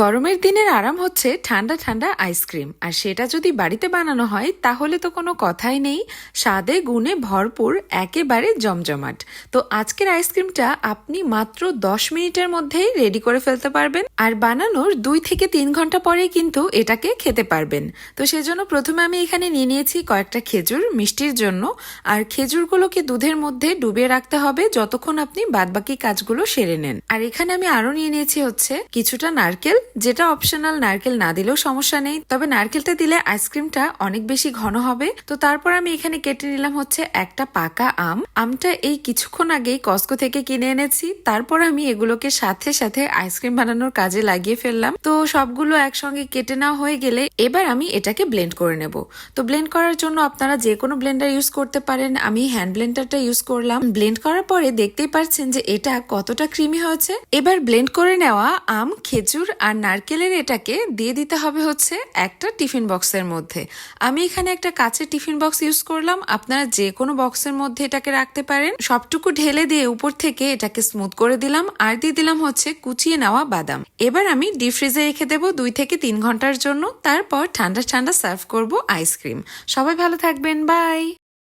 গরমের দিনের আরাম হচ্ছে ঠান্ডা ঠান্ডা আইসক্রিম, আর সেটা যদি বাড়িতে বানানো হয় তাহলে তো কোনো কথাই নেই। স্বাদে গুণে ভরপুর, একেবারে জমজমাট। তো আজকের আইসক্রিমটা আপনি মাত্র 10 মিনিটের মধ্যেই রেডি করে ফেলতে পারবেন, আর বানানোর 2 থেকে 3 ঘন্টা পরেই কিন্তু এটাকে খেতে পারবেন। তো সেজন্য প্রথমে আমি এখানে নিয়ে নিয়েছি কয়েকটা খেজুর মিষ্টির জন্য, আর খেজুরগুলোকে দুধের মধ্যে ডুবিয়ে রাখতে হবে যতক্ষণ আপনি বাদবাকি কাজগুলো সেরে নেন। আর এখানে আমি আরো নিয়ে নিয়েছি হচ্ছে কিছুটা নারকেল, যেটা অপশনাল, নারকেল না দিলেও সমস্যা নেই, তবে নারকেলটা দিলে আইসক্রিমটা অনেক বেশি ঘন হবে। তো তারপর আমি এখানে কেটে নিলাম হচ্ছে একটা পাকা আম। আমটা এই কিছুক্ষণ আগেই কস্কো থেকে কিনে এনেছি। তারপর আমি এগুলোকে সাথে সাথে আইসক্রিম বানানোর কাজে লাগিয়ে ফেললাম। তো সবগুলো একসঙ্গে কেটে নেওয়া হয়ে গেলে এবার আমি এটাকে ব্লেন্ড করে নেব। তো ব্লেন্ড করার জন্য আপনারা যে কোনো ব্লেন্ডার ইউজ করতে পারেন, আমি হ্যান্ড ব্লেন্ডারটা ইউজ করলাম। ব্লেন্ড করার পরে দেখতেই পাচ্ছেন যে এটা কতটা ক্রিমি হয়েছে। এবার ব্লেন্ড করে নেওয়া আম, খেজুর আর নারকেলের এটাকে দিয়ে দিতে হবে হচ্ছে একটা টিফিন বক্সের মধ্যে। আমি এখানে একটা কাঁচের টিফিন বক্স ইউজ করলাম, আপনারা যে কোনো বক্সের মধ্যে এটাকে রাখতে পারেন। সবটুকু ঢেলে দিয়ে উপর থেকে এটাকে স্মুথ করে দিলাম, আর দিয়ে দিলাম হচ্ছে কুচিয়ে নেওয়া বাদাম। এবার আমি ডিপ ফ্রিজে রেখে দেবো 2 থেকে 3 ঘন্টার জন্য। তারপর ঠান্ডা ঠান্ডা সার্ভ করব আইসক্রিম। সবাই ভালো থাকবেন, বাই।